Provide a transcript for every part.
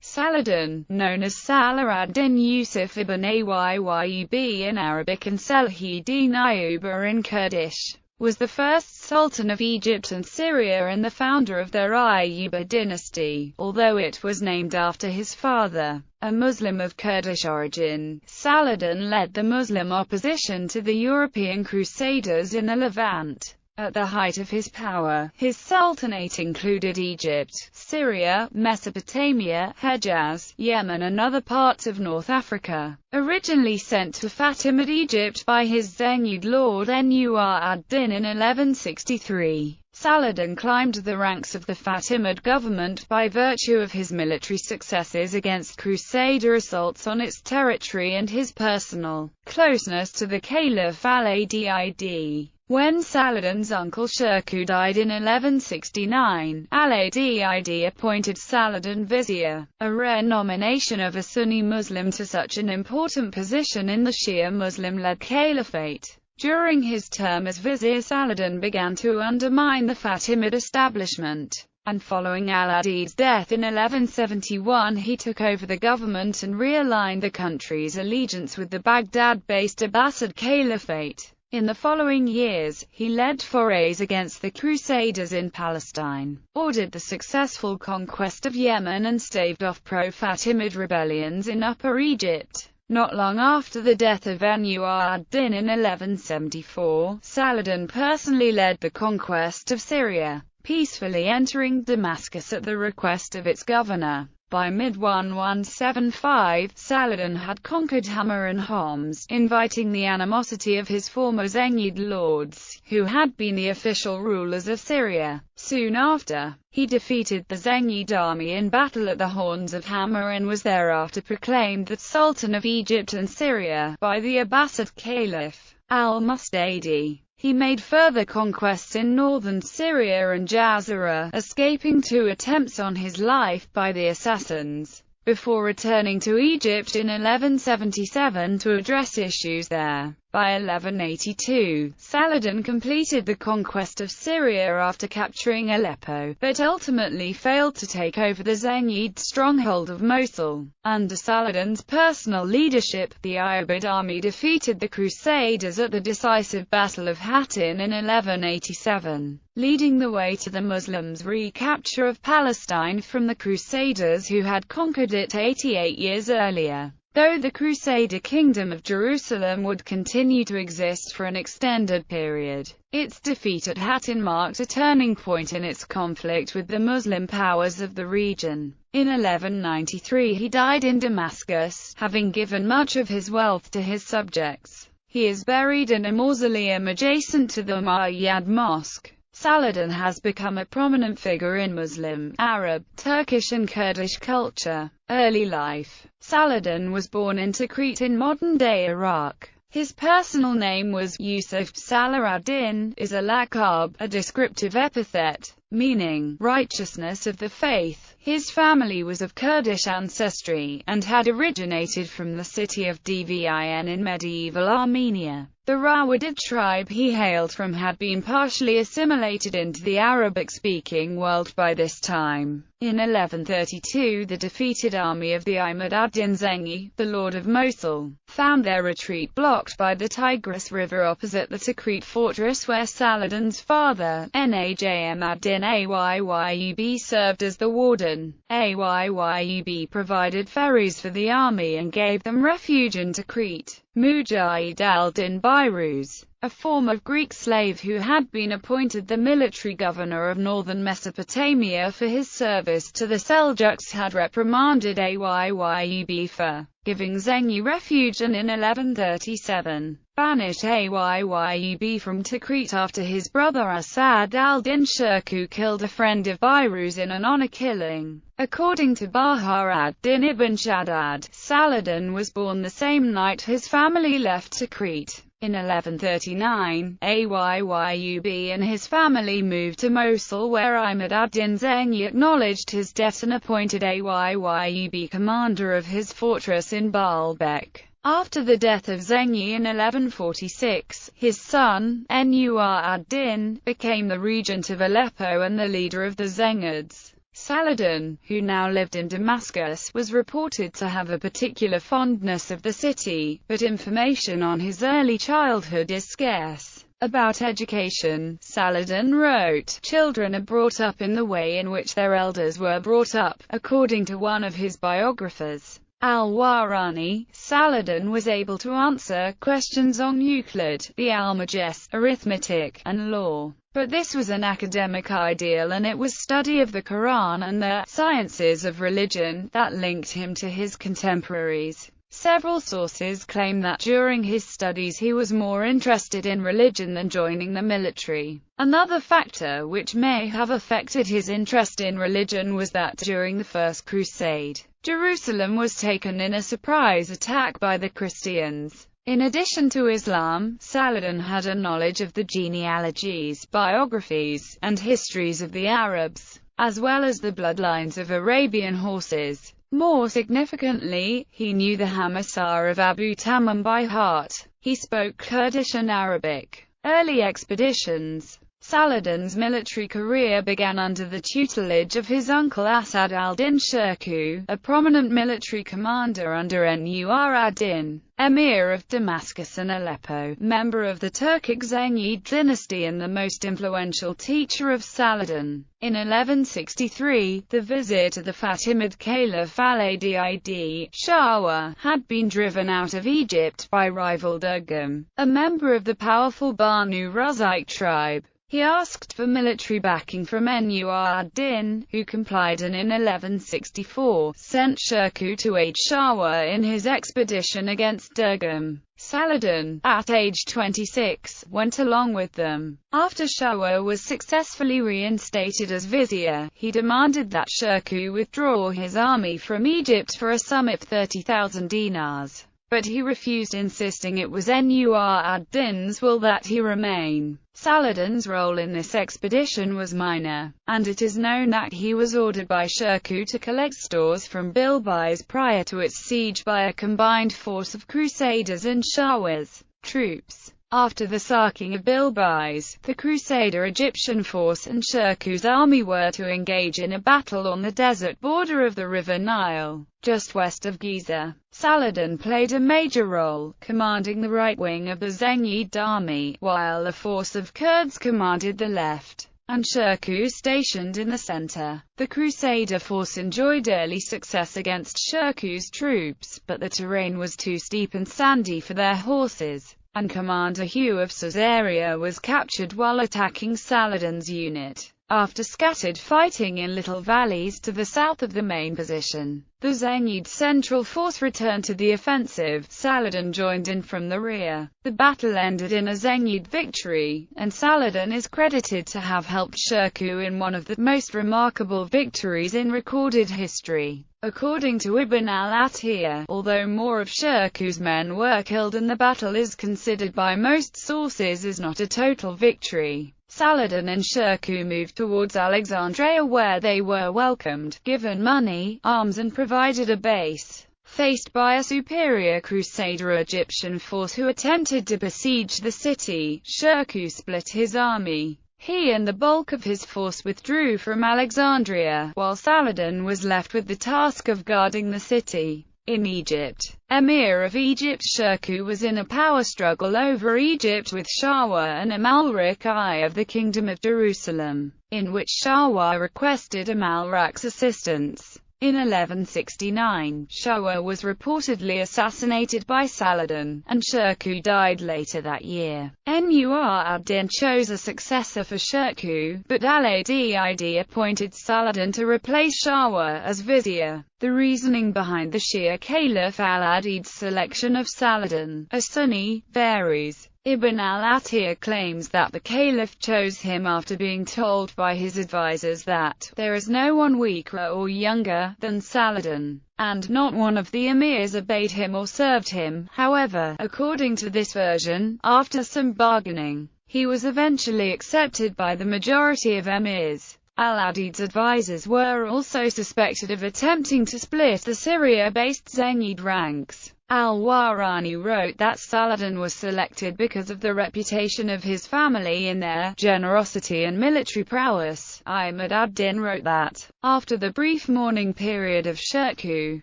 Saladin, known as Saladin Yusuf ibn Ayyub in Arabic and Salahuddin Ayyub in Kurdish, was the first Sultan of Egypt and Syria and the founder of their Ayyubid dynasty, although it was named after his father, a Muslim of Kurdish origin. Saladin led the Muslim opposition to the European Crusaders in the Levant. At the height of his power, his sultanate included Egypt, Syria, Mesopotamia, Hejaz, Yemen and other parts of North Africa. Originally sent to Fatimid Egypt by his Zengid lord Nur ad-Din in 1163, Saladin climbed the ranks of the Fatimid government by virtue of his military successes against Crusader assaults on its territory and his personal closeness to the Caliph al-Adid. When Saladin's uncle Shirkuh died in 1169, al-Adid appointed Saladin vizier, a rare nomination of a Sunni Muslim to such an important position in the Shia Muslim-led caliphate. During his term as vizier, Saladin began to undermine the Fatimid establishment, and following al-Adid's death in 1171 he took over the government and realigned the country's allegiance with the Baghdad-based Abbasid Caliphate. In the following years, he led forays against the Crusaders in Palestine, ordered the successful conquest of Yemen and staved off pro-Fatimid rebellions in Upper Egypt. Not long after the death of Nur ad-Din in 1174, Saladin personally led the conquest of Syria, peacefully entering Damascus at the request of its governor. By mid-1175, Saladin had conquered Hama and Homs, inviting the animosity of his former Zengid lords, who had been the official rulers of Syria. Soon after, he defeated the Zengid army in battle at the Horns of Hama and was thereafter proclaimed the Sultan of Egypt and Syria by the Abbasid Caliph al-Mustadi. He made further conquests in northern Syria and Jazira, escaping 2 attempts on his life by the assassins, before returning to Egypt in 1177 to address issues there. By 1182, Saladin completed the conquest of Syria after capturing Aleppo, but ultimately failed to take over the Zengid stronghold of Mosul. Under Saladin's personal leadership, the Ayyubid army defeated the Crusaders at the decisive Battle of Hattin in 1187, leading the way to the Muslims' recapture of Palestine from the Crusaders who had conquered it 88 years earlier. Though the Crusader Kingdom of Jerusalem would continue to exist for an extended period, its defeat at Hattin marked a turning point in its conflict with the Muslim powers of the region. In 1193 he died in Damascus, having given much of his wealth to his subjects. He is buried in a mausoleum adjacent to the Umayyad Mosque. Saladin has become a prominent figure in Muslim, Arab, Turkish and Kurdish culture. Early life. Saladin was born in Tikrit in modern-day Iraq. His personal name was Yusuf. Saladin is a laqab, a descriptive epithet, meaning righteousness of the faith. His family was of Kurdish ancestry, and had originated from the city of Dvin in medieval Armenia. The Rawadid tribe he hailed from had been partially assimilated into the Arabic-speaking world by this time. In 1132 the defeated army of the Imad ad-Din Zengi, the lord of Mosul, found their retreat blocked by the Tigris River opposite the Tikrit fortress where Saladin's father, Najm ad-Din Ayyub served as the warden. Ayyub provided ferries for the army and gave them refuge in Tikrit. Mujahid al-Din Bayruz, a former Greek slave who had been appointed the military governor of northern Mesopotamia for his service to the Seljuks, had reprimanded Ayyub for giving Zengi refuge and in 1137, banished Ayyub from Tikrit after his brother Asad al-Din Shirkuh killed a friend of Bayruz in an honor killing. According to Bahar ad-Din ibn Shaddad, Saladin was born the same night his family left Tikrit. In 1139, Ayyub and his family moved to Mosul where Imad ad-Din Zengi acknowledged his debt and appointed Ayyub commander of his fortress in Baalbek. After the death of Zengi in 1146, his son, Nur ad-Din, became the regent of Aleppo and the leader of the Zengids. Saladin, who now lived in Damascus, was reported to have a particular fondness of the city, but information on his early childhood is scarce. About education, Saladin wrote, "Children are brought up in the way in which their elders were brought up," according to one of his biographers, Al-Warani. Saladin was able to answer questions on Euclid, the Almagest, arithmetic, and law. But this was an academic ideal, and it was study of the Quran and the sciences of religion that linked him to his contemporaries. Several sources claim that during his studies he was more interested in religion than joining the military. Another factor which may have affected his interest in religion was that during the First Crusade, Jerusalem was taken in a surprise attack by the Christians. In addition to Islam, Saladin had a knowledge of the genealogies, biographies, and histories of the Arabs, as well as the bloodlines of Arabian horses. More significantly, he knew the Hamasar of Abu Tamam by heart. He spoke Kurdish and Arabic. Early expeditions. Saladin's military career began under the tutelage of his uncle Asad al-Din Shirkuh, a prominent military commander under Nur ad-Din, emir of Damascus and Aleppo, member of the Turkic Zengid dynasty and the most influential teacher of Saladin. In 1163, the vizier to the Fatimid Caliph al-Adid Shah had been driven out of Egypt by rival Durgam, a member of the powerful Banu Razak tribe. He asked for military backing from Nur ad-Din, who complied, and in 1164, sent Shirkuh to aid Shah in his expedition against Durgam. Saladin, at age 26, went along with them. After Shah was successfully reinstated as vizier, he demanded that Shirkuh withdraw his army from Egypt for a sum of 30,000 dinars. But he refused, insisting it was Nur ad-Din's will that he remain. Saladin's role in this expedition was minor, and it is known that he was ordered by Shirkuh to collect stores from Bilbis prior to its siege by a combined force of Crusaders and Shah's troops. After the sacking of Bilbis, the Crusader Egyptian force and Shirkuh's army were to engage in a battle on the desert border of the River Nile, just west of Giza. Saladin played a major role, commanding the right wing of the Zengid army, while a force of Kurds commanded the left, and Shirkuh stationed in the center. The Crusader force enjoyed early success against Shirkuh's troops, but the terrain was too steep and sandy for their horses, and Commander Hugh of Caesarea was captured while attacking Saladin's unit. After scattered fighting in little valleys to the south of the main position, the Zengid central force returned to the offensive. Saladin joined in from the rear. The battle ended in a Zengid victory, and Saladin is credited to have helped Shirkuh in one of the most remarkable victories in recorded history. According to Ibn al-Athir, although more of Shirkuh's men were killed and the battle is considered by most sources as not a total victory, Saladin and Shirkuh moved towards Alexandria, where they were welcomed, given money, arms, and provided a base. Faced by a superior Crusader Egyptian force who attempted to besiege the city, Shirkuh split his army. He and the bulk of his force withdrew from Alexandria, while Saladin was left with the task of guarding the city. In Egypt, Emir of Egypt Shirkuh was in a power struggle over Egypt with Shah and Amalric I of the Kingdom of Jerusalem, in which Shah requested Amalric's assistance. In 1169, Shah was reportedly assassinated by Saladin, and Shirkuh died later that year. Nur ad-Din chose a successor for Shirkuh, but al-Adid appointed Saladin to replace Shah as vizier. The reasoning behind the Shia Caliph al-Adid's selection of Saladin, a Sunni, varies. Ibn al-Athir claims that the caliph chose him after being told by his advisors that there is no one weaker or younger than Saladin, and not one of the emirs obeyed him or served him. However, according to this version, after some bargaining, he was eventually accepted by the majority of emirs. Al-Adid's advisors were also suspected of attempting to split the Syria-based Zengid ranks. Al-Warani wrote that Saladin was selected because of the reputation of his family in their generosity and military prowess. Ahmad ad-Din wrote that, after the brief mourning period of Shirkuh,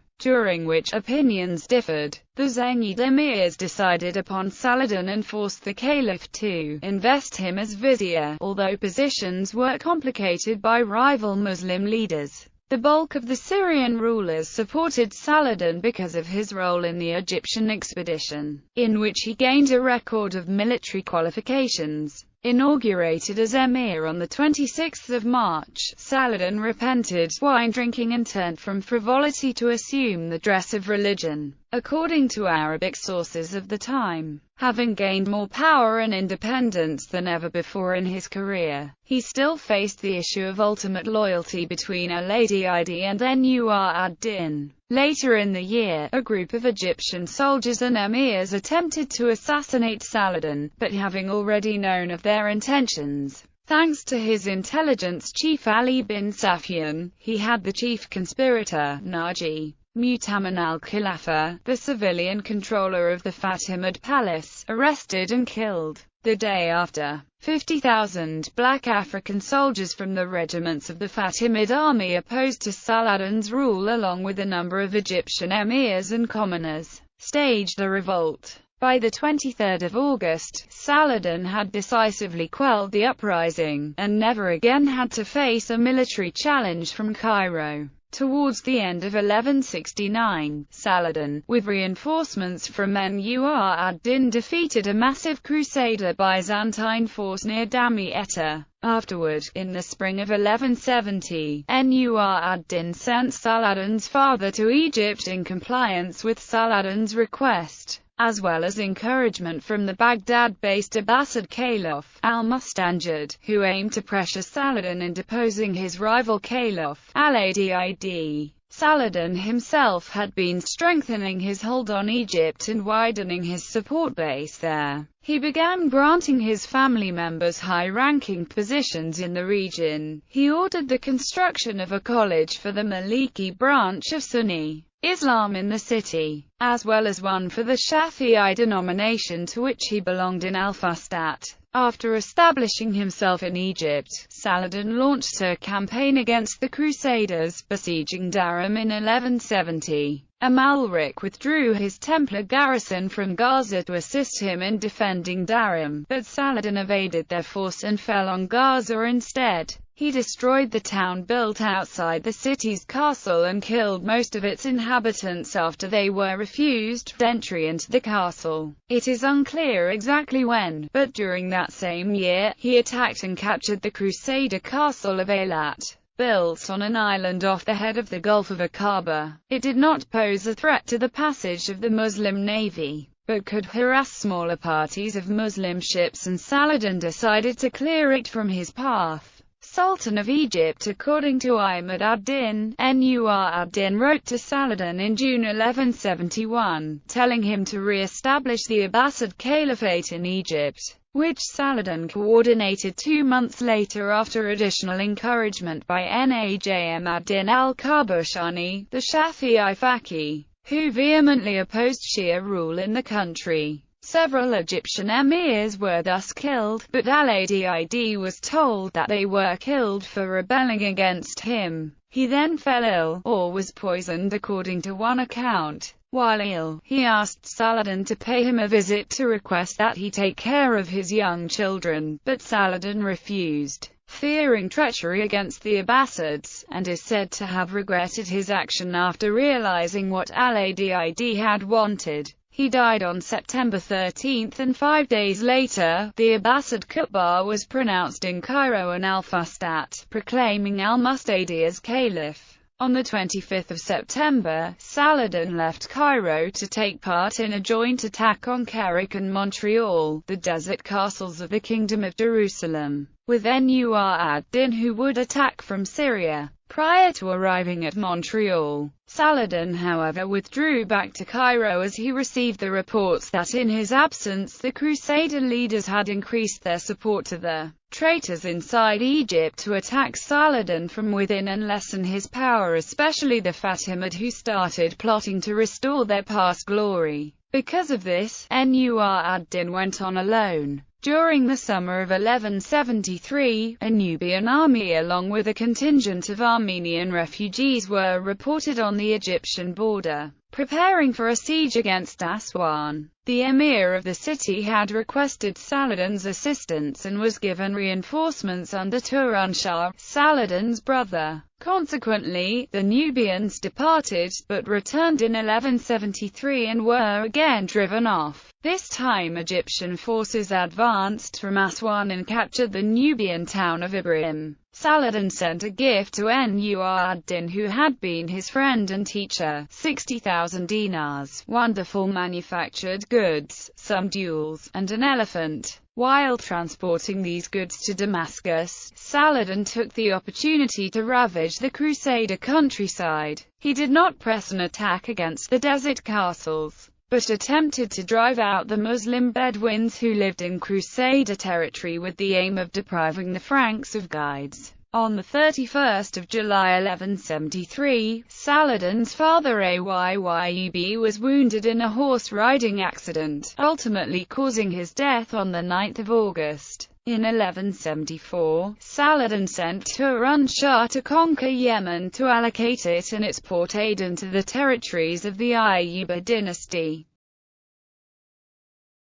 during which opinions differed, the Zengid emirs decided upon Saladin and forced the caliph to invest him as vizier, although positions were complicated by rival Muslim leaders. The bulk of the Syrian rulers supported Saladin because of his role in the Egyptian expedition, in which he gained a record of military qualifications. Inaugurated as emir on the 26th of March, Saladin repented wine drinking and turned from frivolity to assume the dress of religion. According to Arabic sources of the time, having gained more power and independence than ever before in his career, he still faced the issue of ultimate loyalty between Al-Adid and Nur ad-Din. Later in the year, a group of Egyptian soldiers and emirs attempted to assassinate Saladin, but having already known of their intentions, thanks to his intelligence chief Ali bin Safyan, he had the chief conspirator, Naji Mu'taman al-Khalifa, the civilian controller of the Fatimid palace, arrested and killed. The day after, 50,000 black African soldiers from the regiments of the Fatimid army opposed to Saladin's rule along with a number of Egyptian emirs and commoners, staged a revolt. By the 23rd of August, Saladin had decisively quelled the uprising, and never again had to face a military challenge from Cairo. Towards the end of 1169, Saladin, with reinforcements from Nur ad-Din, defeated a massive crusader Byzantine force near Damietta. Afterward, in the spring of 1170, Nur ad-Din sent Saladin's father to Egypt in compliance with Saladin's request, as well as encouragement from the Baghdad-based Abbasid Caliph, al-Mustanjid, who aimed to pressure Saladin in deposing his rival Caliph, Al-Adid. Saladin himself had been strengthening his hold on Egypt and widening his support base there. He began granting his family members high-ranking positions in the region. He ordered the construction of a college for the Maliki branch of Sunni Islam in the city, as well as one for the Shafi'i denomination to which he belonged in Al-Fustat. After establishing himself in Egypt, Saladin launched a campaign against the Crusaders, besieging Darum in 1170. Amalric withdrew his Templar garrison from Gaza to assist him in defending Darum, but Saladin evaded their force and fell on Gaza instead. He destroyed the town built outside the city's castle and killed most of its inhabitants after they were refused entry into the castle. It is unclear exactly when, but during that same year, he attacked and captured the Crusader castle of Eilat, built on an island off the head of the Gulf of Aqaba. It did not pose a threat to the passage of the Muslim navy, but could harass smaller parties of Muslim ships, and Saladin decided to clear it from his path. Sultan of Egypt. According to Ahmad ad-Din, Nur ad-Din wrote to Saladin in June 1171, telling him to re-establish the Abbasid Caliphate in Egypt, which Saladin coordinated 2 months later after additional encouragement by Najm ad-Din al-Qabushani, the Shafi'i faqih, who vehemently opposed Shia rule in the country. Several Egyptian emirs were thus killed, but Al-Adid was told that they were killed for rebelling against him. He then fell ill, or was poisoned according to one account. While ill, he asked Saladin to pay him a visit to request that he take care of his young children, but Saladin refused, fearing treachery against the Abbasids, and is said to have regretted his action after realizing what Al-Adid had wanted. He died on September 13, and 5 days later, the Abbasid Khutbah was pronounced in Cairo and Al-Fustat, proclaiming al-Mustadi as caliph. On the 25th of September, Saladin left Cairo to take part in a joint attack on Kerak and Montreal, the desert castles of the Kingdom of Jerusalem, with Nur ad-Din, who would attack from Syria. Prior to arriving at Montreal, Saladin, however, withdrew back to Cairo as he received the reports that in his absence the Crusader leaders had increased their support to the traitors inside Egypt to attack Saladin from within and lessen his power, especially the Fatimid, who started plotting to restore their past glory. Because of this, Nur ad-Din went on alone. During the summer of 1173, a Nubian army along with a contingent of Armenian refugees were reported on the Egyptian border, preparing for a siege against Aswan. The emir of the city had requested Saladin's assistance and was given reinforcements under Turan Shah, Saladin's brother. Consequently, the Nubians departed, but returned in 1173 and were again driven off. This time Egyptian forces advanced from Aswan and captured the Nubian town of Ibrahim. Saladin sent a gift to Nur ad-Din, who had been his friend and teacher, 60,000 dinars, wonderful manufactured goods, some jewels, and an elephant. While transporting these goods to Damascus, Saladin took the opportunity to ravage the Crusader countryside. He did not press an attack against the desert castles, but attempted to drive out the Muslim Bedouins who lived in Crusader territory with the aim of depriving the Franks of guides. On the 31st of July 1173, Saladin's father Ayyub was wounded in a horse-riding accident, ultimately causing his death on the 9th of August. In 1174, Saladin sent Turan Shah to conquer Yemen to allocate it and its port Aden to the territories of the Ayyubid dynasty.